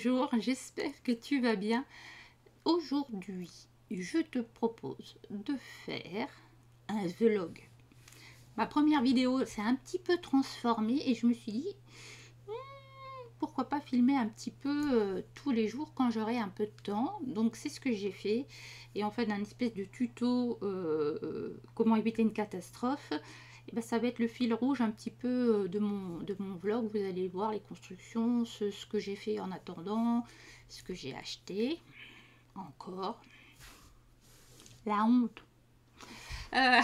bonjour, j'espère que tu vas bien. Aujourd'hui, je te propose de faire un vlog. Ma première vidéo s'est un petit peu transformée et je me suis dit, pourquoi pas filmer un petit peu tous les jours quand j'aurai un peu de temps. Donc c'est ce que j'ai fait. Et en fait, un espèce de tuto comment éviter une catastrophe. Et ben, ça va être le fil rouge un petit peu de mon vlog. Vous allez voir les constructions, ce que j'ai fait en attendant, ce que j'ai acheté. Encore. La honte. Euh,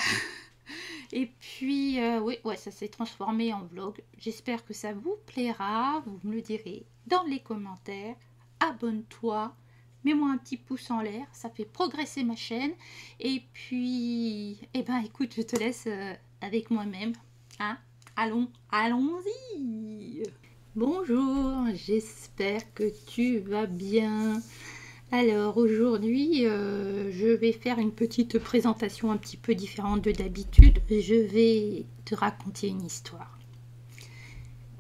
et puis, oui, ouais, ça s'est transformé en vlog. J'espère que ça vous plaira. Vous me le direz dans les commentaires. Abonne-toi. Mets-moi un petit pouce en l'air. Ça fait progresser ma chaîne. Et puis, eh ben, écoute, je te laisse avec moi-même. Hein? Allons-y. Bonjour, j'espère que tu vas bien. Alors aujourd'hui, je vais faire une petite présentation un petit peu différente de d'habitude. Je vais te raconter une histoire.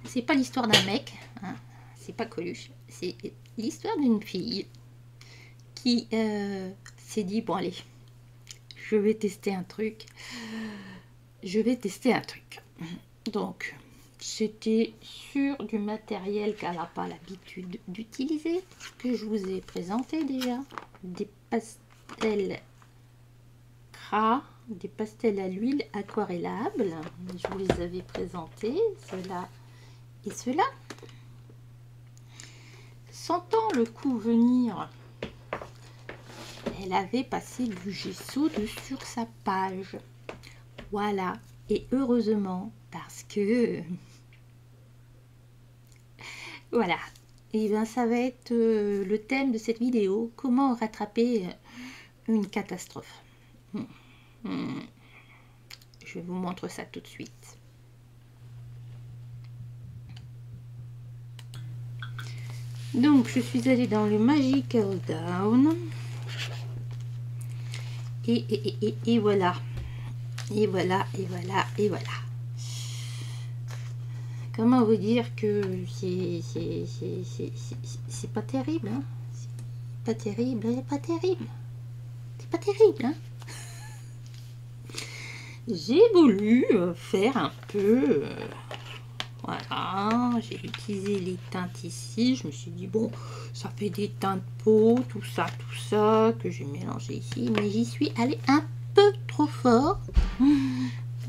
C'est pas l'histoire d'un mec, hein, c'est pas Coluche, c'est l'histoire d'une fille qui s'est dit, bon allez, je vais tester un truc. Donc, c'était sur du matériel qu'elle n'a pas l'habitude d'utiliser, que je vous ai présenté déjà. Des pastels gras, des pastels à l'huile aquarellables. Je vous les avais présentés, ceux-là et ceux-là. Sentant le coup venir, elle avait passé du gesso sur sa page. Voilà, et heureusement, parce que... Voilà, et bien ça va être le thème de cette vidéo, comment rattraper une catastrophe. Je vous montre ça tout de suite. Donc je suis allée dans le Magical Down et voilà. Et voilà. Comment vous dire que c'est pas terrible, hein? C'est pas terrible. Hein? J'ai voulu faire un peu... voilà, j'ai utilisé les teintes ici. Je me suis dit, bon, ça fait des teintes peau, tout ça, que j'ai mélangé ici. Mais j'y suis allée un peu trop fort.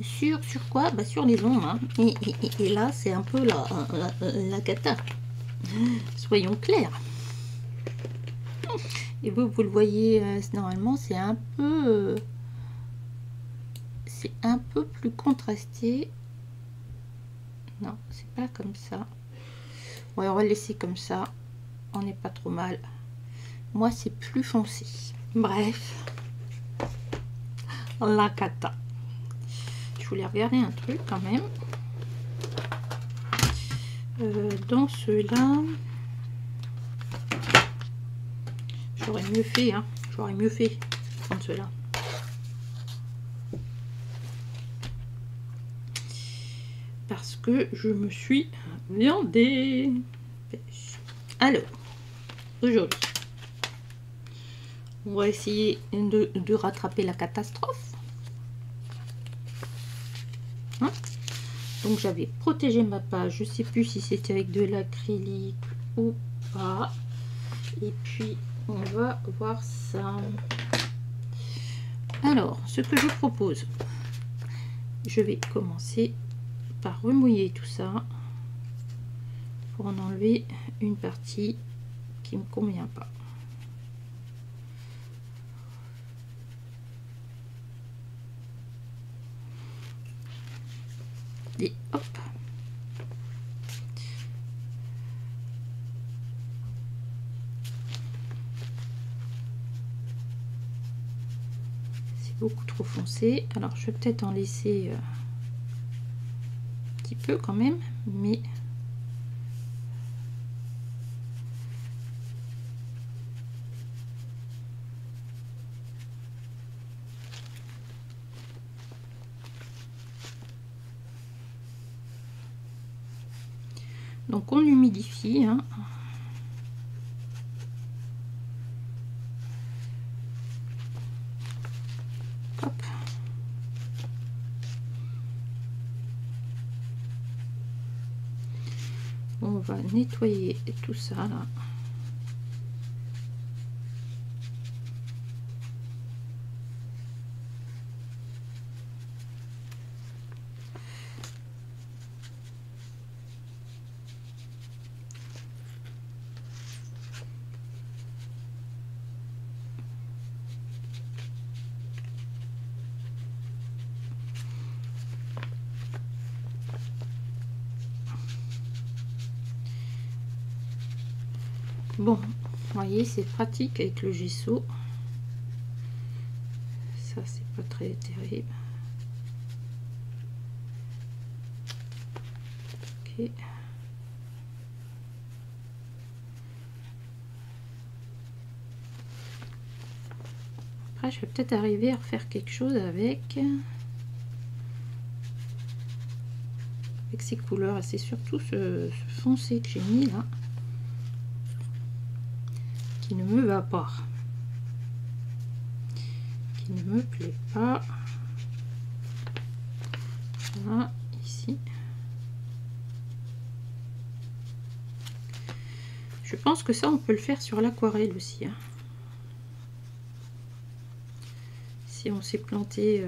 Sur quoi? Bah, sur les ombres. Hein. Et là, c'est un peu la cata. Soyons clairs. Et vous le voyez, normalement, c'est un peu plus contrasté. Non, c'est pas comme ça. Ouais, on va le laisser comme ça. On n'est pas trop mal. Moi, c'est plus foncé. Bref. La cata. Je voulais regarder un truc quand même. Dans ceux-là, j'aurais mieux fait, hein. J'aurais mieux fait prendre ceux-là. Parce que je me suis viandée. Alors, aujourd'hui, on va essayer de rattraper la catastrophe. Hein? Donc j'avais protégé ma page, je sais plus si c'était avec de l'acrylique ou pas. Et puis on va voir ça. Alors, ce que je propose, je vais commencer par remouiller tout ça pour en enlever une partie qui me convient pas. Et hop. C'est beaucoup trop foncé. Alors je vais peut-être en laisser un petit peu quand même, mais donc on l'humidifie, hein. Hop. On va nettoyer tout ça là. Bon, vous voyez, c'est pratique avec le gesso. Ça, c'est pas très terrible. Ok. Après, je vais peut-être arriver à refaire quelque chose avec ces couleurs. C'est surtout ce foncé que j'ai mis là qui ne me va pas, qui ne me plaît pas. Voilà, ici. Je pense que ça, on peut le faire sur l'aquarelle aussi. Hein. Si on s'est planté,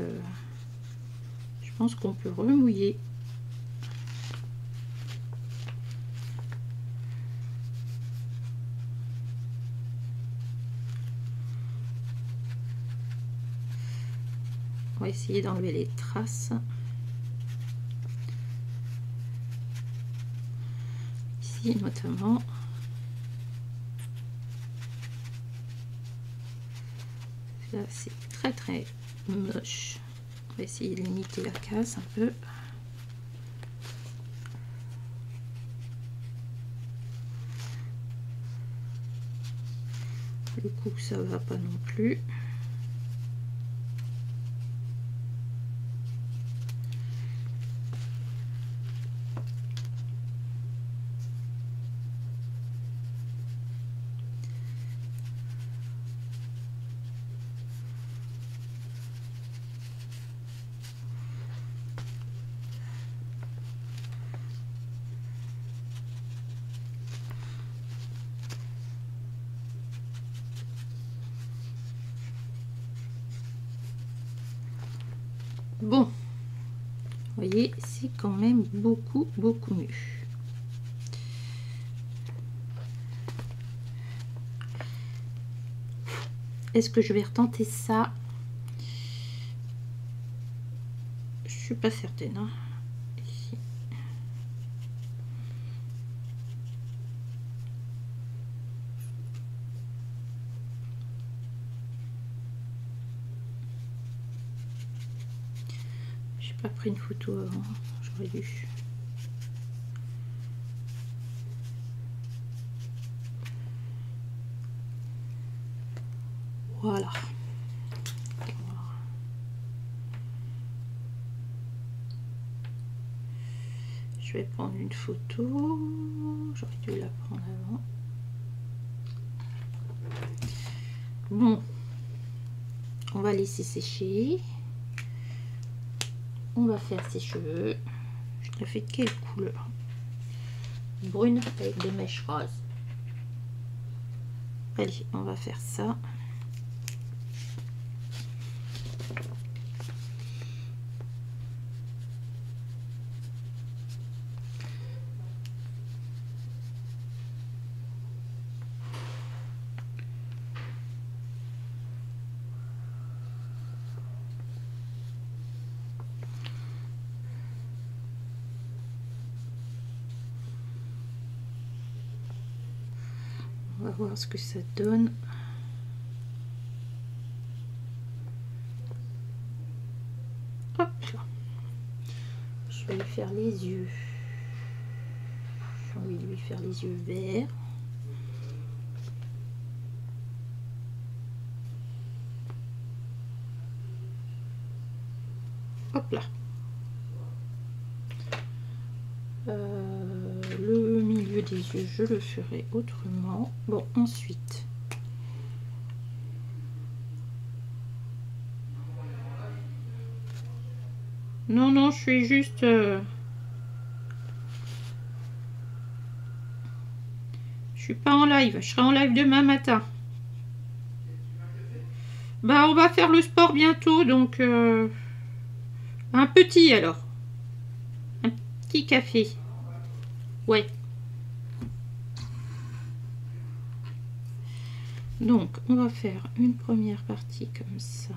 je pense qu'on peut remouiller. On va essayer d'enlever les traces. Ici notamment. Là c'est très très moche. On va essayer de limiter la casse un peu. Le coup ça va pas non plus. Bon, vous voyez, c'est quand même beaucoup mieux. Est-ce que je vais retenter ça? Je suis pas certaine. Hein. Ici. J'ai pas pris une photo avant, j'aurais dû. Voilà. Je vais prendre une photo. J'aurais dû la prendre avant. Bon, on va laisser sécher. On va faire ses cheveux. Je l'ai fait de quelle couleur? Brune avec des mèches roses. Allez, on va faire ça. On va voir ce que ça donne. Hop là. Je vais lui faire les yeux. J'ai envie de lui faire les yeux verts. Hop là. Le milieu des yeux, je le ferai autrement. Bon, ensuite, Non, non, je suis juste... Je suis pas en live. Je serai en live demain matin. Bah, on va faire le sport bientôt, donc... un petit, alors. Un petit café. Ouais. Donc, on va faire une première partie comme ça.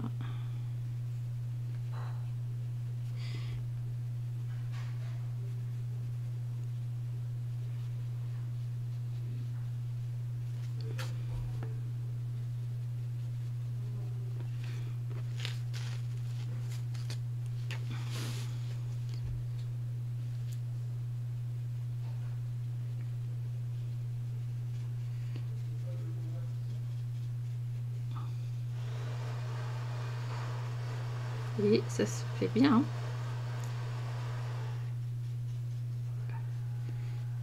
Et ça se fait bien. Hein.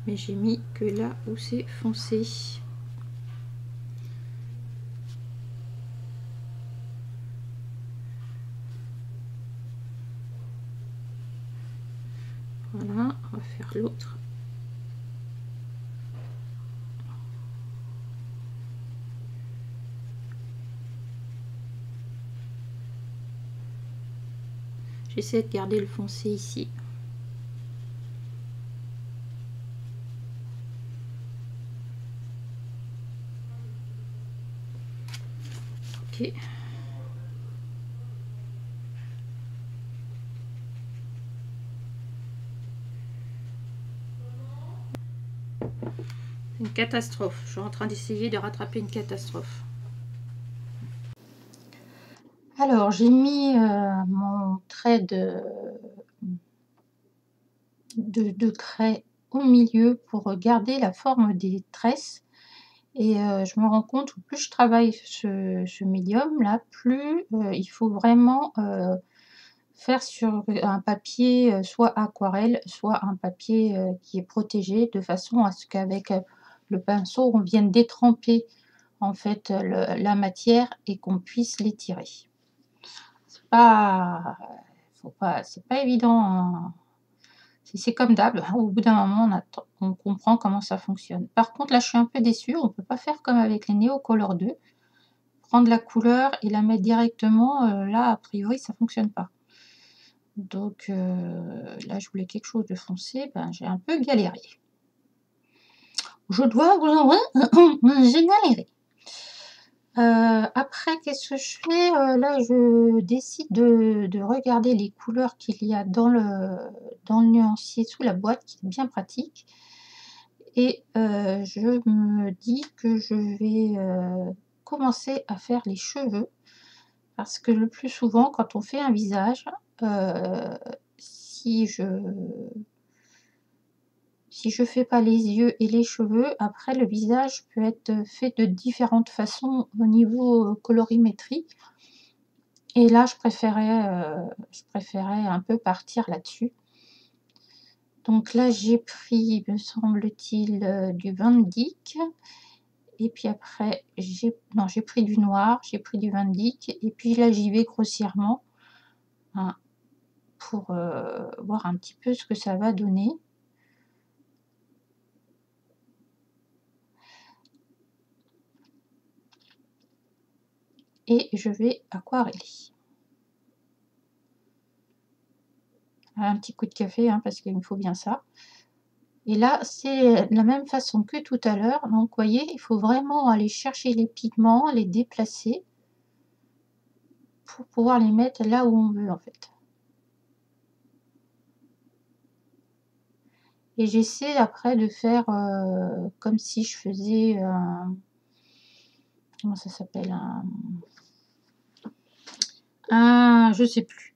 Mais j'ai mis que là où c'est foncé. Voilà, on va faire l'autre. J'essaie de garder le foncé ici. Ok. Une catastrophe. Je suis en train d'essayer de rattraper une catastrophe. Alors, j'ai mis mon trait de craie au milieu pour garder la forme des tresses. Et je me rends compte, au plus je travaille ce médium là, plus il faut vraiment faire sur un papier soit aquarelle, soit un papier qui est protégé, de façon à ce qu'avec le pinceau, on vienne détremper en fait la matière et qu'on puisse l'étirer. C'est pas, c'est pas évident. Hein. C'est comme d'hab, au bout d'un moment, on comprend comment ça fonctionne. Par contre, là, je suis un peu déçue. On ne peut pas faire comme avec les Neocolor 2. Prendre la couleur et la mettre directement, là, a priori, ça ne fonctionne pas. Donc, là, je voulais quelque chose de foncé. Ben, j'ai un peu galéré. Je dois vous avouer, j'ai galéré. Après, qu'est-ce que je fais? Là, je décide de regarder les couleurs qu'il y a dans le nuancier sous la boîte, qui est bien pratique. Et je me dis que je vais commencer à faire les cheveux. Parce que le plus souvent, quand on fait un visage, si je fais pas les yeux et les cheveux, après le visage peut être fait de différentes façons au niveau colorimétrie. Et là, je préférais un peu partir là-dessus. Donc là, j'ai pris, me semble-t-il, du Van Dyck. Et puis après, j'ai pris du noir, j'ai pris du Van Dyck. Et puis là, j'y vais grossièrement, hein, pour voir un petit peu ce que ça va donner. Et je vais aquareller. Un petit coup de café, hein, parce qu'il me faut bien ça. Et là, c'est de la même façon que tout à l'heure. Donc, vous voyez, il faut vraiment aller chercher les pigments, les déplacer, pour pouvoir les mettre là où on veut, en fait. Et j'essaie après de faire comme si je faisais comment ça s'appelle, je sais plus.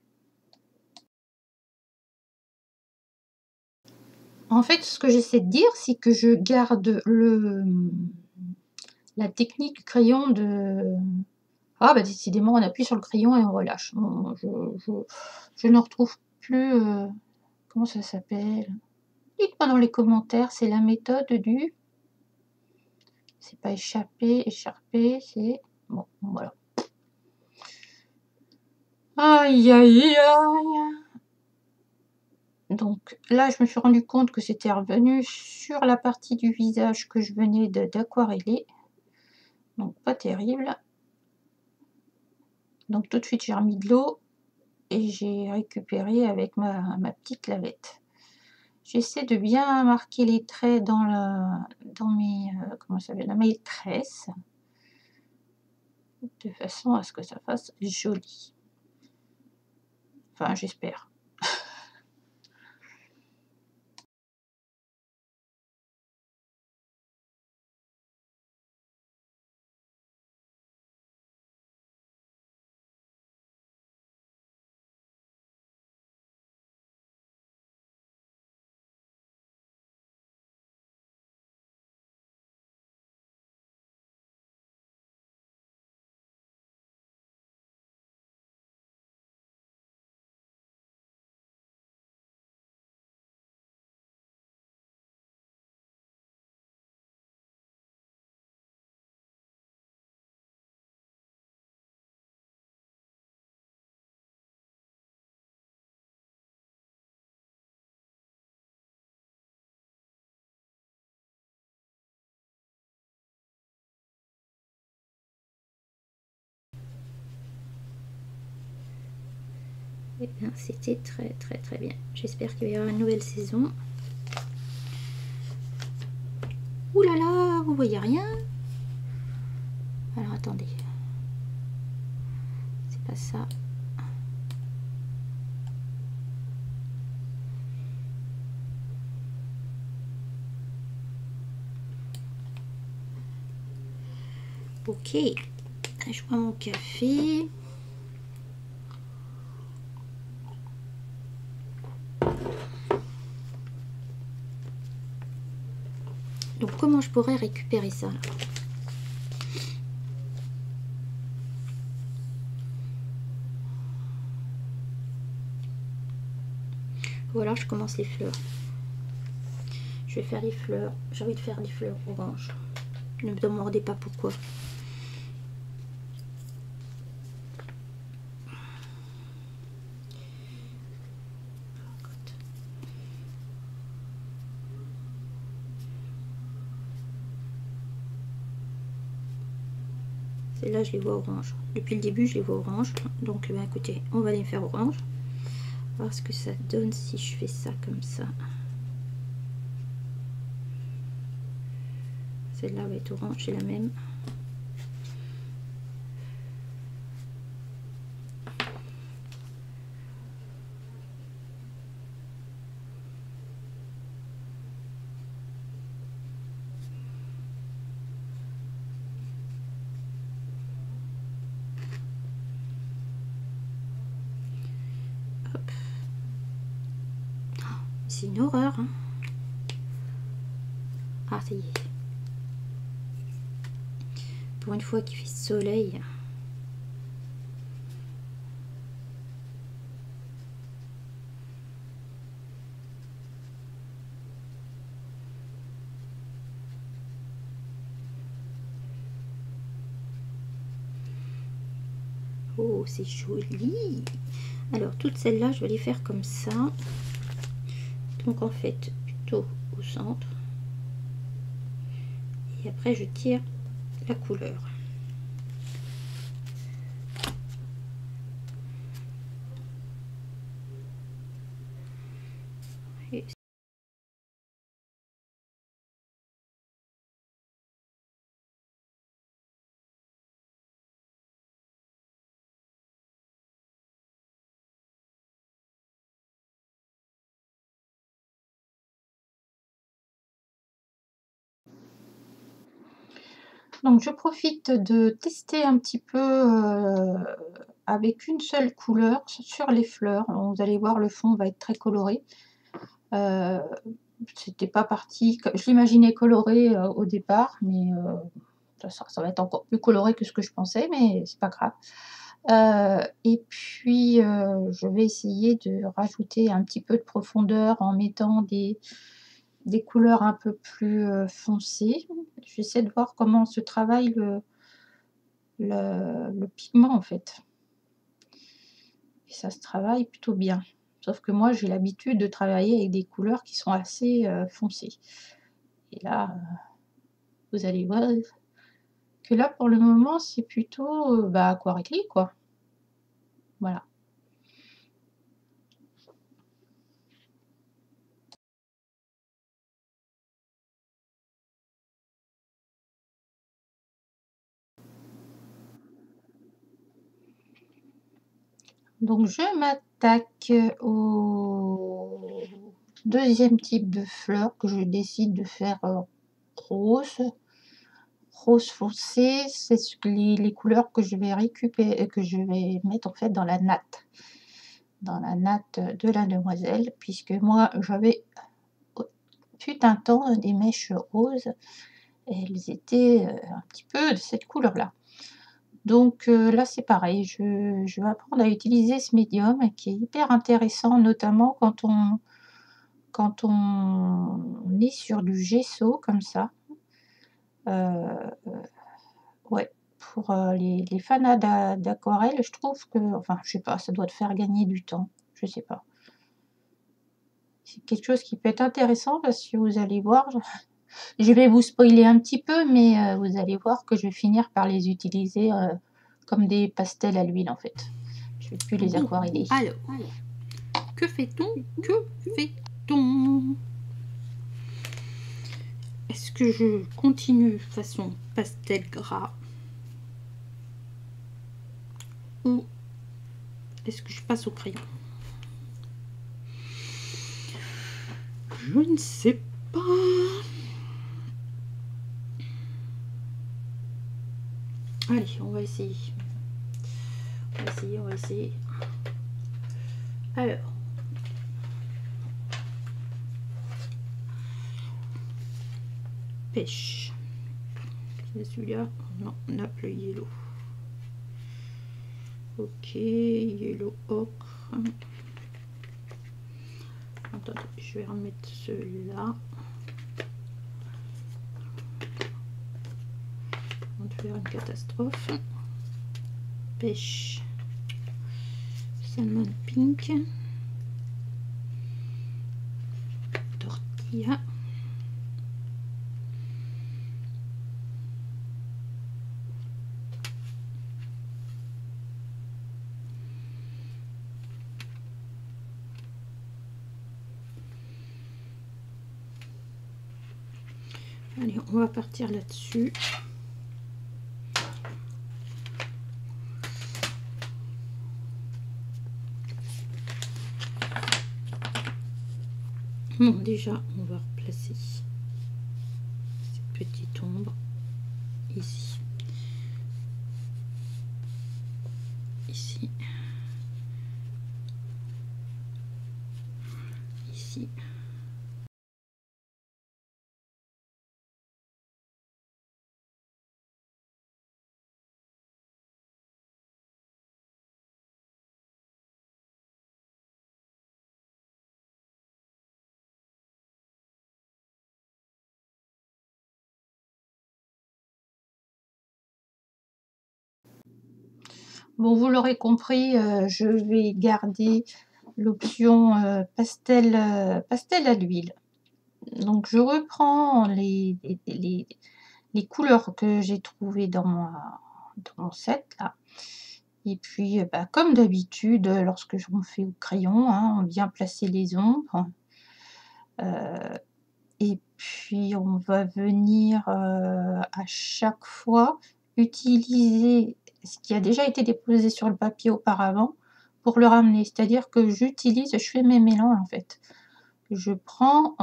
En fait, ce que j'essaie de dire, c'est que je garde la technique du crayon de... Ah bah décidément, on appuie sur le crayon et on relâche. Bon, je ne retrouve plus... comment ça s'appelle? Dites-moi dans les commentaires, c'est la méthode du... C'est pas écharper, c'est... Bon, voilà. Aïe, aïe, aïe. Donc là, je me suis rendu compte que c'était revenu sur la partie du visage que je venais d'aquareller. Donc pas terrible. Donc tout de suite, j'ai remis de l'eau et j'ai récupéré avec ma petite lavette. J'essaie de bien marquer les traits dans mes, comment ça s'appelle, dans mes tresses, de façon à ce que ça fasse joli. Enfin, j'espère. Eh bien, c'était très bien. J'espère qu'il va y avoir une nouvelle saison. Ouh là là, vous voyez rien? Alors attendez. C'est pas ça. Ok. Je bois mon café. Donc comment je pourrais récupérer ça là? Ou alors je commence les fleurs. Je vais faire les fleurs. J'ai envie de faire des fleurs orange. Ne me demandez pas pourquoi. Celles-là, je les vois orange. Depuis le début, je les vois orange. Donc, ben, écoutez, on va les faire orange. Voir ce que ça donne si je fais ça comme ça. Celle-là va être orange, c'est la même. C'est une horreur, hein. Ah, ça y est. Pour une fois qu'il fait soleil. Oh, c'est joli. Alors, toutes celles-là, je vais les faire comme ça. Donc, en fait, plutôt au centre. Et après, je tire la couleur. Et donc je profite de tester un petit peu avec une seule couleur sur les fleurs. Vous allez voir, le fond va être très coloré. C'était pas parti, je l'imaginais coloré au départ, mais ça va être encore plus coloré que ce que je pensais, mais c'est pas grave. Et puis je vais essayer de rajouter un petit peu de profondeur en mettant des couleurs un peu plus foncées. J'essaie de voir comment se travaille le pigment en fait. Et ça se travaille plutôt bien. Sauf que moi, j'ai l'habitude de travailler avec des couleurs qui sont assez foncées. Et là, vous allez voir que là, pour le moment, c'est plutôt aquarellé, quoi. Voilà. Donc, je m'attaque au deuxième type de fleur que je décide de faire rose. Rose foncé, c'est les couleurs que je vais récupérer, que je vais mettre en fait dans la natte de la demoiselle, puisque moi j'avais fut un temps des mèches roses et elles étaient un petit peu de cette couleur là. Donc là c'est pareil, je vais apprendre à utiliser ce médium qui est hyper intéressant, notamment quand on est sur du gesso comme ça. Ouais, pour les fanats d'aquarelle, je trouve que, enfin, je sais pas, ça doit te faire gagner du temps, je sais pas. C'est quelque chose qui peut être intéressant parce que vous allez voir, je vais vous spoiler un petit peu, mais vous allez voir que je vais finir par les utiliser comme des pastels à l'huile en fait. Je vais plus les aquareller. Alors, que fait-on? Que fait-on? Est-ce que je continue façon pastel gras ou est-ce que je passe au crayon? Je ne sais pas. Allez, on va essayer. On va essayer. Alors. Pêche. C'est celui-là? Non, on a le yellow. Ok, yellow ocre. Attendez, je vais remettre celui-là. On va faire une catastrophe. Pêche. Salmon pink. Tortilla. Allez, on va partir là-dessus. Bon, déjà, on va replacer cette petite ombre ici. Ici. Ici. Bon, vous l'aurez compris, je vais garder l'option pastel à l'huile. Donc je reprends les couleurs que j'ai trouvées dans mon set là. Et puis comme d'habitude, lorsque j'en fais au crayon, hein, on vient placer les ombres. Et puis on va venir à chaque fois utiliser ce qui a déjà été déposé sur le papier auparavant pour le ramener. C'est-à-dire que je fais mes mélanges en fait. Je prends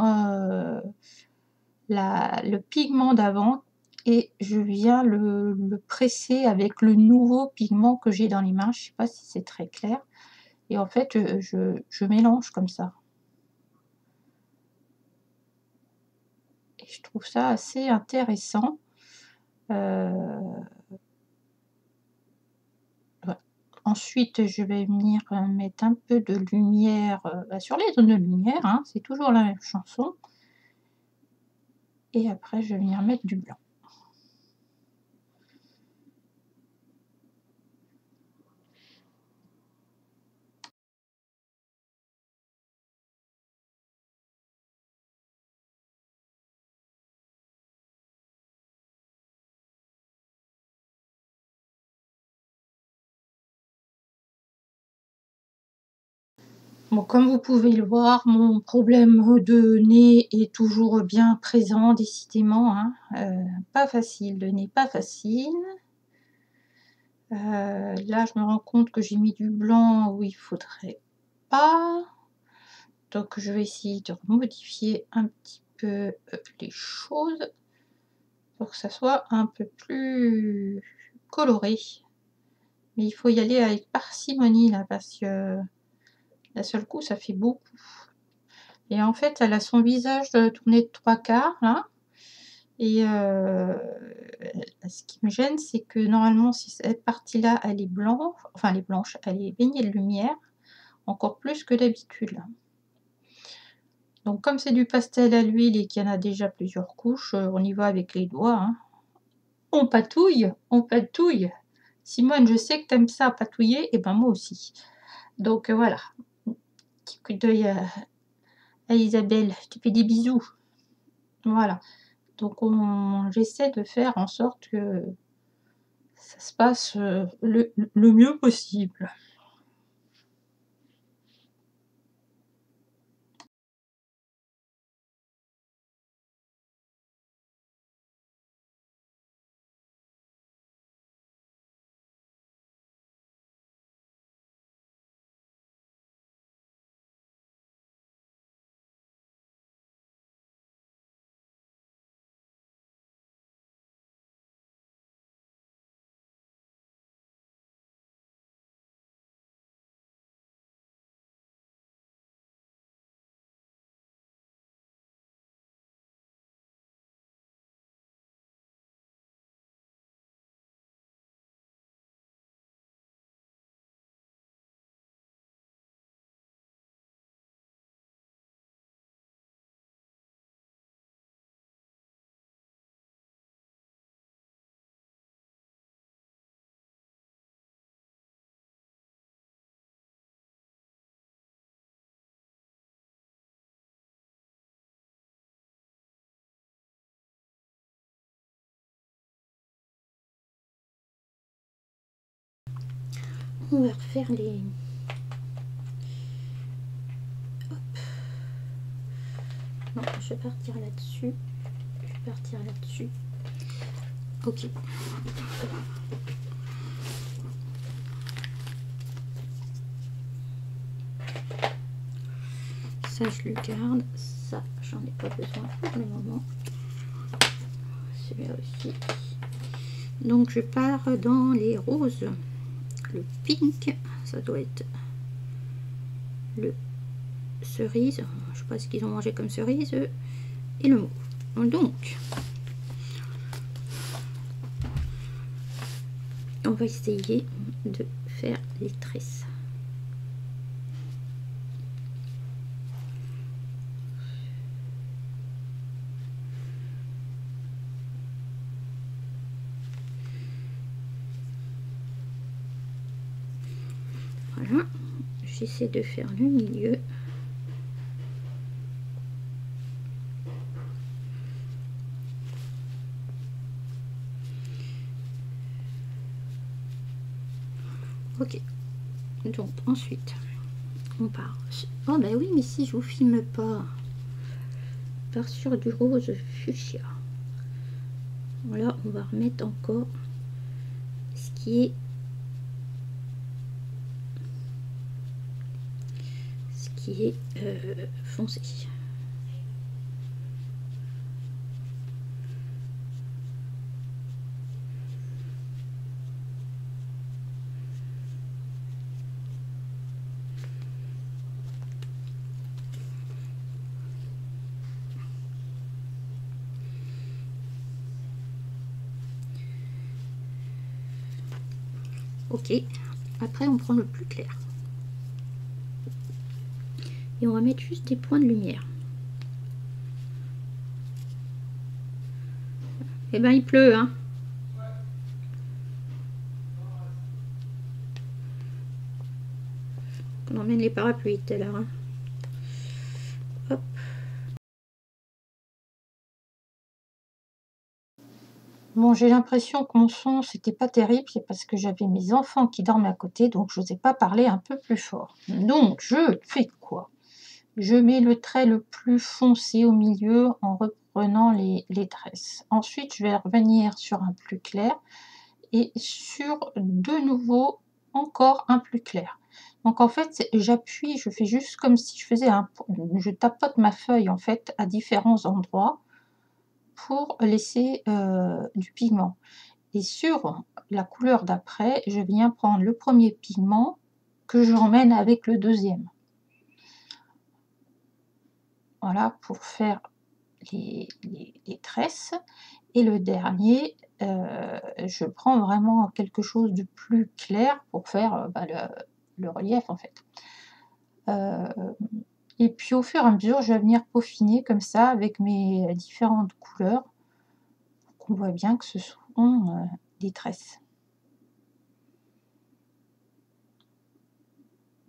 le pigment d'avant et je viens le presser avec le nouveau pigment que j'ai dans les mains. Je ne sais pas si c'est très clair. Et en fait, je mélange comme ça. Et je trouve ça assez intéressant. Ensuite, je vais venir mettre un peu de lumière sur les zones de lumière, hein, c'est toujours la même chanson. Et après, je vais venir mettre du blanc. Bon, comme vous pouvez le voir, mon problème de nez est toujours bien présent, décidément. Hein. Pas facile, le nez pas facile. Là, je me rends compte que j'ai mis du blanc où il faudrait pas. Donc, je vais essayer de modifier un petit peu les choses pour que ça soit un peu plus coloré. Mais il faut y aller avec parcimonie là, parce que d'un seul coup, ça fait beaucoup. Et en fait, elle a son visage tourné de 3/4 là. Et ce qui me gêne, c'est que normalement, si cette partie-là, elle est blanche, enfin elle est blanche, elle est baignée de lumière, encore plus que d'habitude. Donc comme c'est du pastel à l'huile et qu'il y en a déjà plusieurs couches, on y va avec les doigts. Hein. On patouille, on patouille. Simone, je sais que tu aimes ça patouiller, et ben moi aussi. Donc voilà, petit coup d'œil à Isabelle, je te fais des bisous. Voilà, donc j'essaie de faire en sorte que ça se passe le mieux possible. On va refaire les... Hop. Non, je vais partir là-dessus. Je vais partir là-dessus. Ok. Ça, je le garde. Ça, j'en ai pas besoin pour le moment. Celui-là aussi. Donc, je pars dans les roses. Le pink, ça doit être le cerise. Je sais pas ce qu'ils ont mangé comme cerise. Et le mauve. Donc, on va essayer de faire les tresses. Voilà, j'essaie de faire le milieu. Ok, donc ensuite on part. Oh bah oui, mais si je vous filme pas, on part sur du rose fuchsia. Voilà, on va remettre encore ce qui est foncé. Ok, après on prend le plus clair et on va mettre juste des points de lumière. Et ben il pleut, hein. On emmène les parapluies tout à l'heure, hein. Hop. Bon, j'ai l'impression que mon son, c'était pas terrible, c'est parce que j'avais mes enfants qui dorment à côté, donc je n'osais pas parler un peu plus fort. Donc, je fais quoi? Je mets le trait le plus foncé au milieu en reprenant les tresses. Ensuite, je vais revenir sur un plus clair et sur de nouveau encore un plus clair. Donc en fait, j'appuie, je fais juste comme si je faisais je tapote ma feuille en fait à différents endroits pour laisser du pigment. Et sur la couleur d'après, je viens prendre le premier pigment que j'emmène avec le deuxième. Voilà, pour faire les tresses. Et le dernier, je prends vraiment quelque chose de plus clair pour faire le relief en fait. Et puis au fur et à mesure, je vais venir peaufiner comme ça avec mes différentes couleurs pour qu'on voit bien que ce sont des tresses.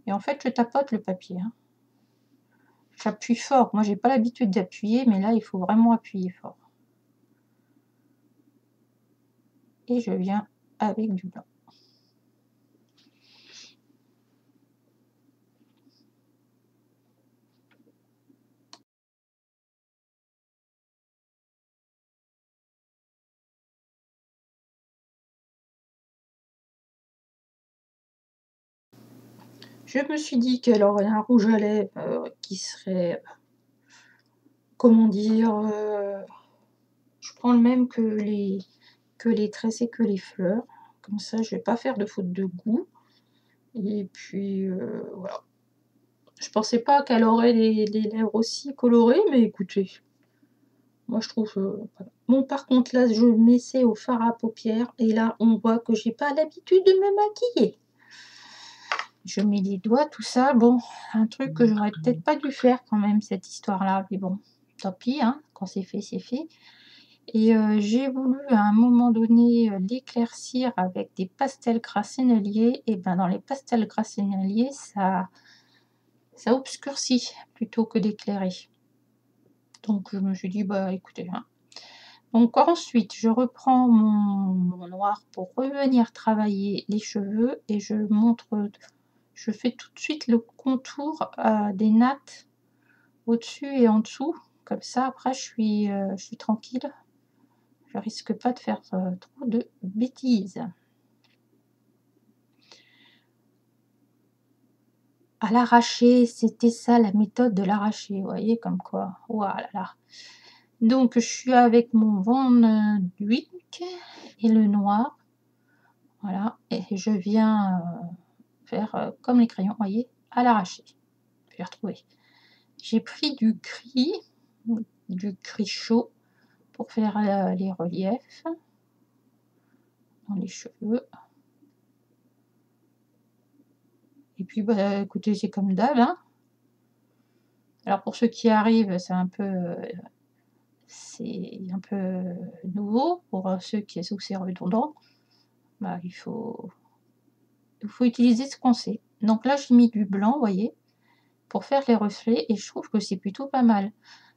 Et en fait, je tapote le papier, hein. J'appuie fort. Moi, j'ai pas l'habitude d'appuyer, mais là, il faut vraiment appuyer fort. Et je viens avec du blanc. Je me suis dit qu'elle aurait un rouge à lèvres qui serait, comment dire, je prends le même que les tresses et que les fleurs. Comme ça, je vais pas faire de faute de goût. Et puis, voilà. Je pensais pas qu'elle aurait des lèvres aussi colorées, mais écoutez, moi je trouve, voilà. Bon, par contre, là, je m'essaie au fard à paupières et là, on voit que j'ai pas l'habitude de me maquiller. Je mets les doigts, tout ça. Bon, un truc que j'aurais peut-être pas dû faire quand même, cette histoire-là. Mais bon, tant pis, hein, quand c'est fait, c'est fait. Et j'ai voulu à un moment donné l'éclaircir avec des pastels gras senneliers. Et ben dans les pastels gras senneliers, ça obscurcit plutôt que d'éclairer. Donc je me suis dit, bah écoutez, hein. Donc ensuite, je reprends mon noir pour revenir travailler les cheveux et je fais tout de suite le contour des nattes au-dessus et en dessous. Comme ça, après, je suis tranquille. Je risque pas de faire trop de bêtises. À l'arraché, c'était ça la méthode de l'arraché, vous voyez, comme quoi. Voilà. Là. Donc, je suis avec mon Van Dyck et le noir. Voilà, et je viens faire comme les crayons, vous voyez, à l'arraché. Je vais retrouver. J'ai pris du gris chaud pour faire les reliefs dans les cheveux. Et puis, bah, écoutez, c'est comme d'hab, hein. Alors, pour ceux qui arrivent, c'est un peu nouveau. Pour ceux où c'est redondant, bah, il faut utiliser ce qu'on sait. Donc là, j'ai mis du blanc, vous voyez, pour faire les reflets, et je trouve que c'est plutôt pas mal.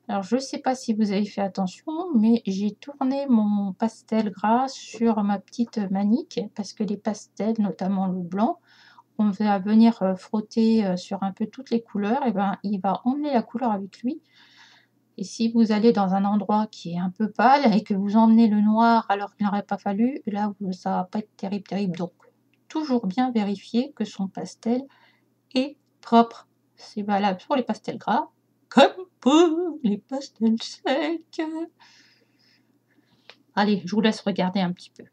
Alors, je ne sais pas si vous avez fait attention, mais j'ai tourné mon pastel gras sur ma petite manique, parce que les pastels, notamment le blanc, on va venir frotter sur un peu toutes les couleurs, et ben il va emmener la couleur avec lui. Et si vous allez dans un endroit qui est un peu pâle et que vous emmenez le noir alors qu'il n'aurait pas fallu, là ça va pas être terrible, terrible. Donc, toujours bien vérifier que son pastel est propre. C'est valable pour les pastels gras, comme pour les pastels secs. Allez, je vous laisse regarder un petit peu.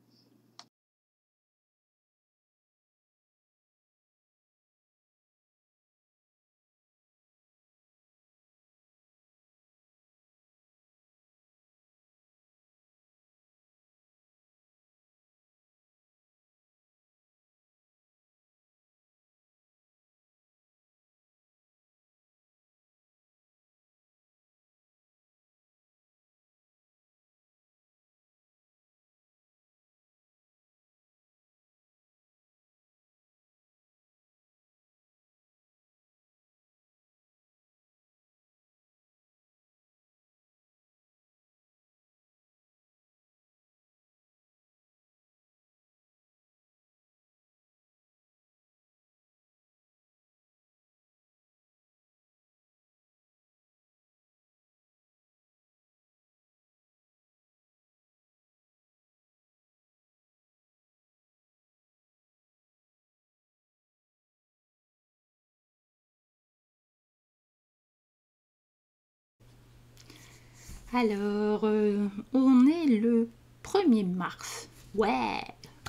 Alors, on est le 1er mars. Ouais,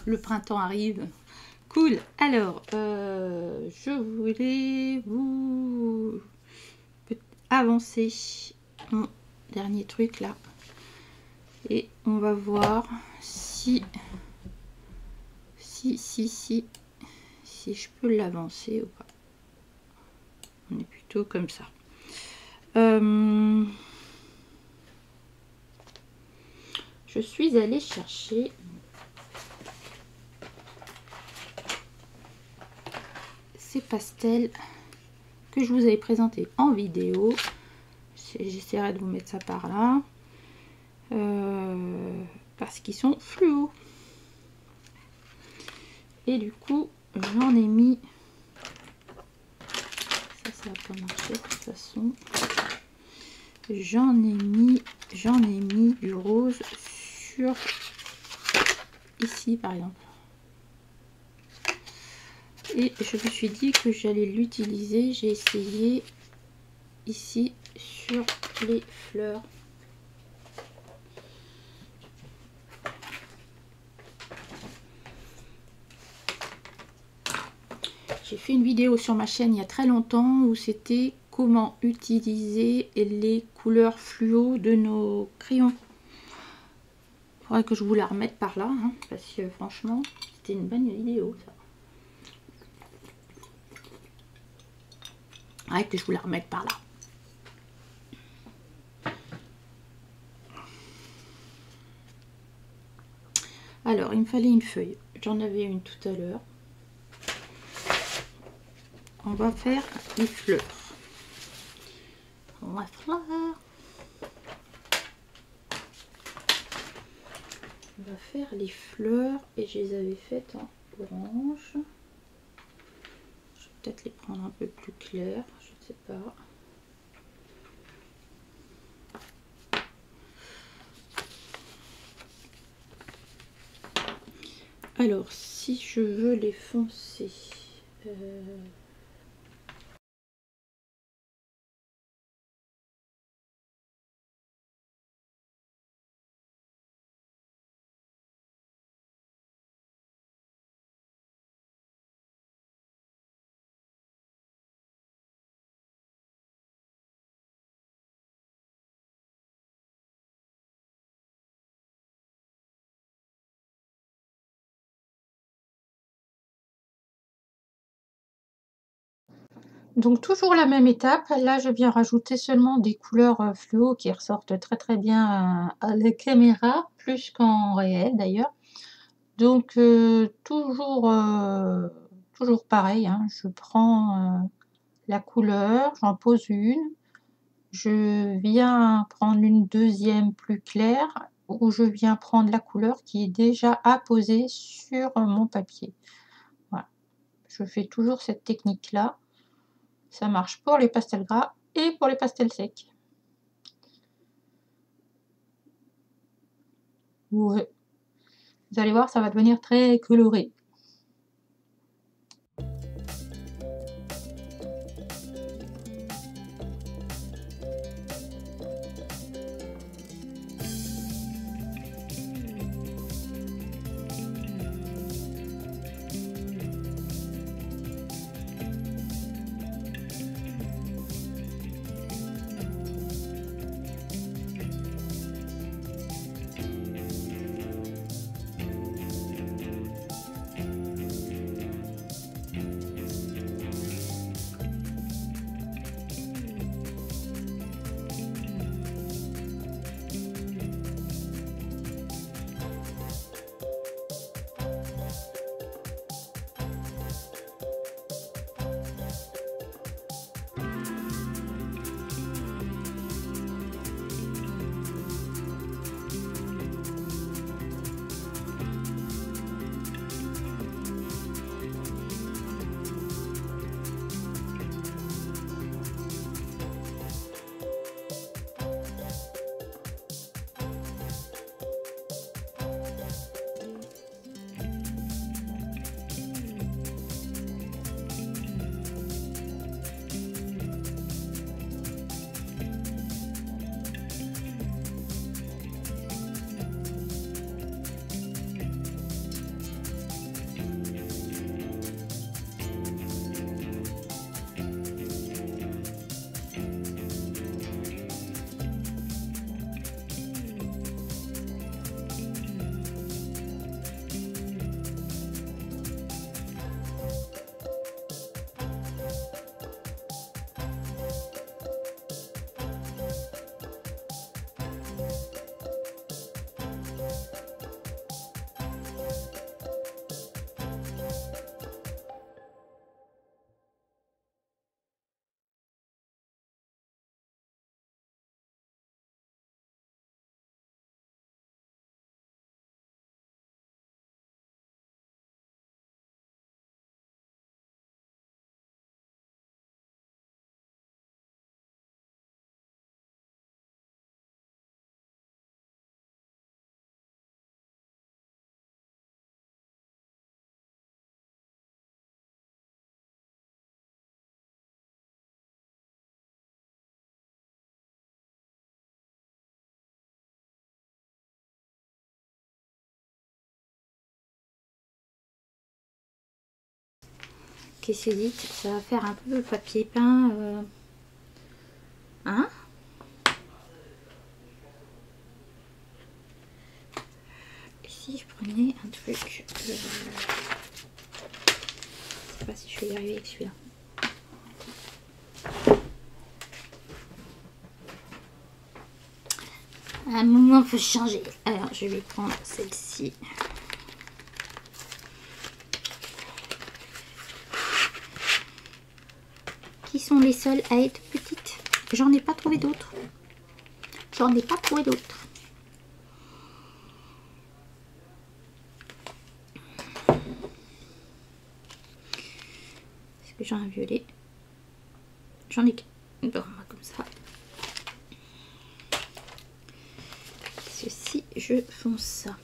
le printemps arrive. Cool. Alors, je voulais vous avancer mon dernier truc là. Et on va voir si je peux l'avancer ou pas. On est plutôt comme ça. Je suis allée chercher ces pastels que je vous avais présentés en vidéo. J'essaierai de vous mettre ça par là. Parce qu'ils sont fluo. Et du coup, j'en ai mis... Ça va pas marcher de toute façon. J'en ai mis du rose sur ici par exemple. Et je me suis dit que j'allais l'utiliser. J'ai essayé ici sur les fleurs. J'ai fait une vidéo sur ma chaîne il y a très longtemps où c'était comment utiliser les couleurs fluo de nos crayons. Il faudrait que je vous la remette par là, hein, parce que franchement, c'était une bonne vidéo ça. Il faudrait que je vous la remette par là. Alors, il me fallait une feuille. J'en avais une tout à l'heure. On va faire les fleurs. On va faire les fleurs et je les avais faites en orange. Je vais peut-être les prendre un peu plus claires, je ne sais pas. Alors, si je veux les foncer, Donc toujours la même étape, là je viens rajouter seulement des couleurs fluo qui ressortent très très bien à la caméra, plus qu'en réel d'ailleurs. Donc toujours pareil, hein, je prends la couleur, j'en pose une, je viens prendre une deuxième plus claire, ou je viens prendre la couleur qui est déjà apposée sur mon papier. Voilà, je fais toujours cette technique là. Ça marche pour les pastels gras et pour les pastels secs. Ouais. Vous allez voir, ça va devenir très coloré. Qu'est-ce que c'est dit? Ça va faire un peu papier peint. Hein? Et si je prenais un truc... je sais pas si je vais y arriver avec celui-là. À un moment, il faut changer. Alors, je vais prendre celle-ci. Qui sont les seules à être petites. J'en ai pas trouvé d'autres. J'en ai pas trouvé d'autres. Est-ce que j'en ai un violet? J'en ai bon, comme ça. Ceci, je fonce ça.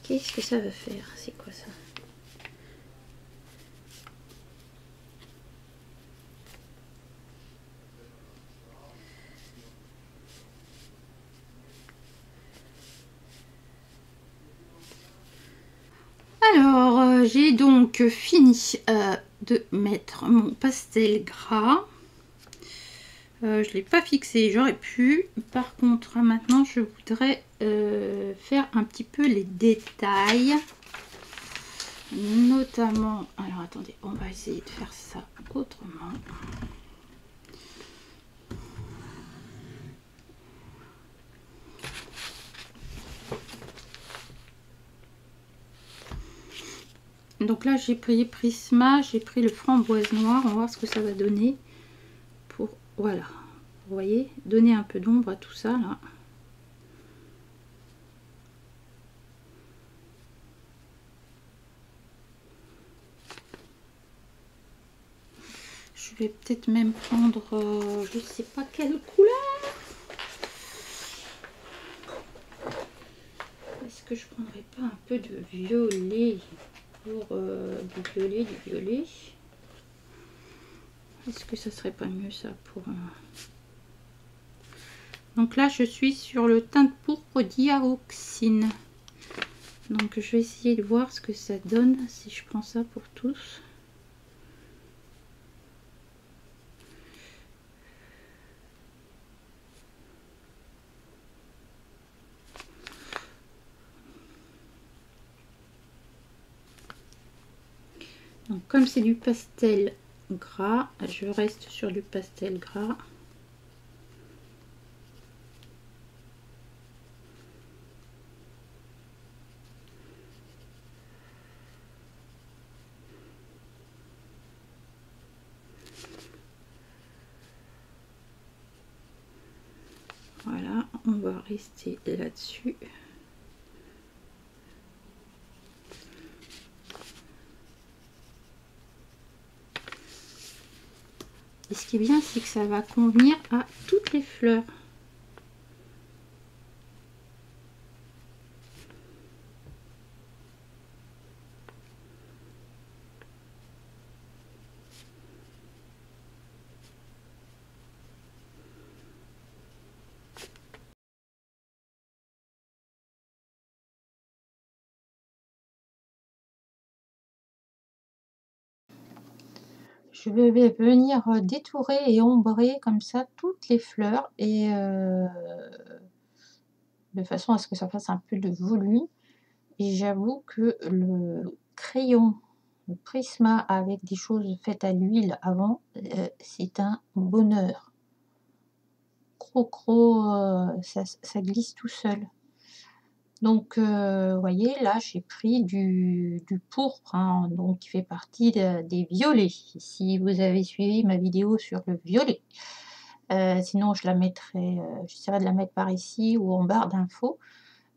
Qu'est-ce que ça veut faire? C'est quoi ça? Alors, j'ai donc fini de mettre mon pastel gras. Je ne l'ai pas fixé, j'aurais pu. Par contre, maintenant, je voudrais faire un petit peu les détails. Notamment... Alors, attendez, on va essayer de faire ça autrement. Donc là, j'ai pris Prisma, j'ai pris le framboise noir. On va voir ce que ça va donner. Pour, voilà, vous voyez, donner un peu d'ombre à tout ça, là. Je vais peut-être même prendre, je sais pas quelle couleur. Est-ce que je prendrais pas un peu de violet pour du violet. Est-ce que ça serait pas mieux ça pour... Donc là, je suis sur le teint de pourpre diaoxine. Donc je vais essayer de voir ce que ça donne si je prends ça pour tous. Donc comme c'est du pastel gras, je reste sur du pastel gras. Voilà, on va rester là-dessus. Et ce qui est bien, c'est que ça va convenir à toutes les fleurs. Je vais venir détourer et ombrer comme ça toutes les fleurs et de façon à ce que ça fasse un peu de volume. Et j'avoue que le crayon, le Prisma avec des choses faites à l'huile avant, c'est un bonheur. Ça glisse tout seul. Donc, vous voyez, là, j'ai pris du pourpre, hein, donc qui fait partie des violets. Si vous avez suivi ma vidéo sur le violet. Sinon, je la mettrai, j'essaierai de la mettre par ici ou en barre d'infos.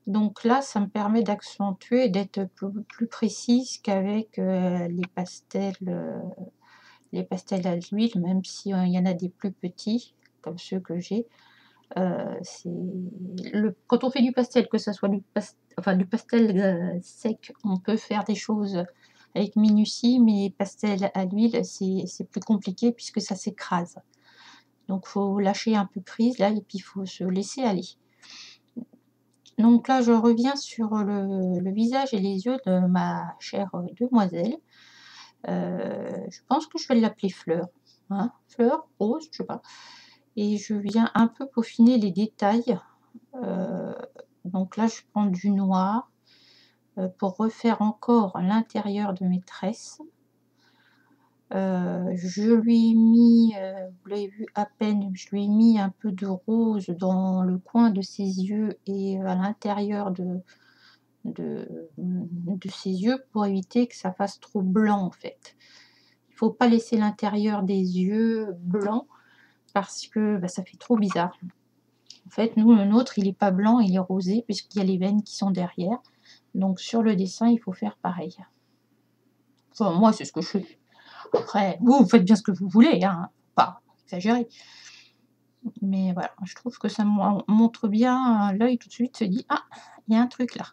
Donc là, ça me permet d'accentuer et d'être plus précise qu'avec les pastels à l'huile, même si il y en a des plus petits, comme ceux que j'ai. Quand on fait du pastel, que ce soit du pastel sec, on peut faire des choses avec minutie, mais pastel à l'huile, c'est plus compliqué puisque ça s'écrase. Donc il faut lâcher un peu prise là et puis il faut se laisser aller. Donc là, je reviens sur le visage et les yeux de ma chère demoiselle. Je pense que je vais l'appeler Fleur, hein, Fleur, Rose, je sais pas. Et je viens un peu peaufiner les détails. Donc là, je prends du noir pour refaire encore l'intérieur de mes tresses. Je lui ai mis, vous l'avez vu à peine, je lui ai mis un peu de rose dans le coin de ses yeux et à l'intérieur de ses yeux pour éviter que ça fasse trop blanc en fait. Il faut pas laisser l'intérieur des yeux blanc parce que bah, ça fait trop bizarre. En fait, nous, le nôtre, il est pas blanc, il est rosé puisqu'il y a les veines qui sont derrière. Donc sur le dessin, il faut faire pareil. Enfin, moi, c'est ce que je fais. Après, vous faites bien ce que vous voulez, hein, pas exagérer. Mais voilà, je trouve que ça montre bien, l'œil tout de suite se dit: «Ah, il y a un truc là».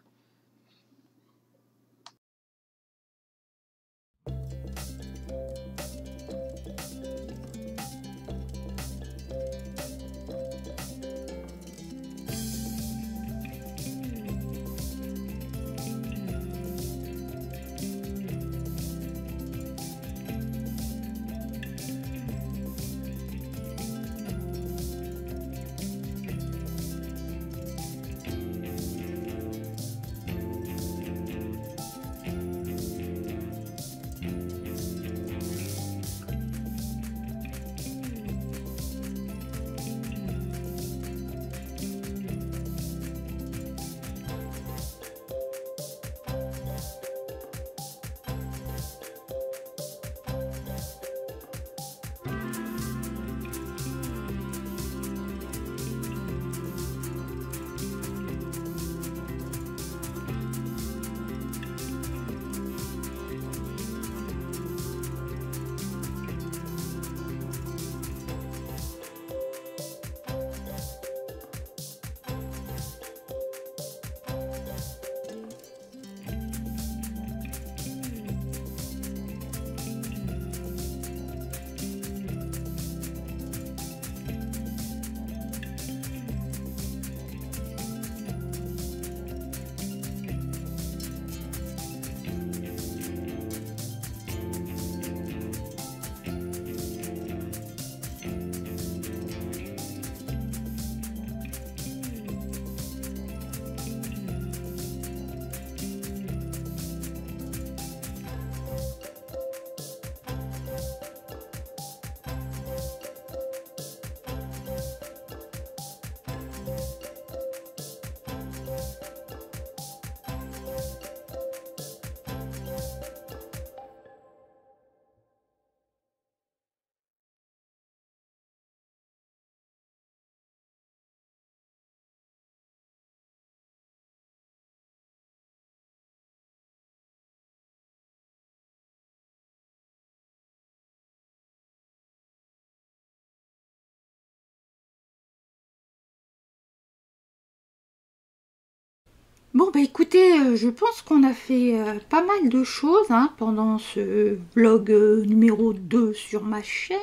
Bon, bah écoutez, je pense qu'on a fait pas mal de choses hein, pendant ce vlog numéro 2 sur ma chaîne.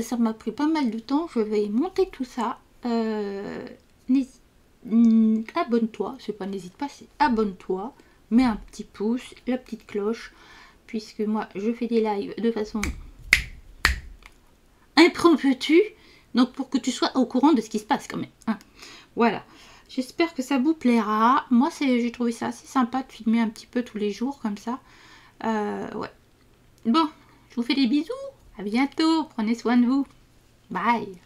Ça m'a pris pas mal de temps, je vais monter tout ça. Abonne-toi, c'est pas n'hésite pas, c'est abonne-toi. Mets un petit pouce, la petite cloche, puisque moi je fais des lives de façon impromptue, donc pour que tu sois au courant de ce qui se passe quand même. Hein. Voilà. J'espère que ça vous plaira. Moi, j'ai trouvé ça assez sympa de filmer un petit peu tous les jours comme ça. Ouais. Bon, je vous fais des bisous. À bientôt. Prenez soin de vous. Bye.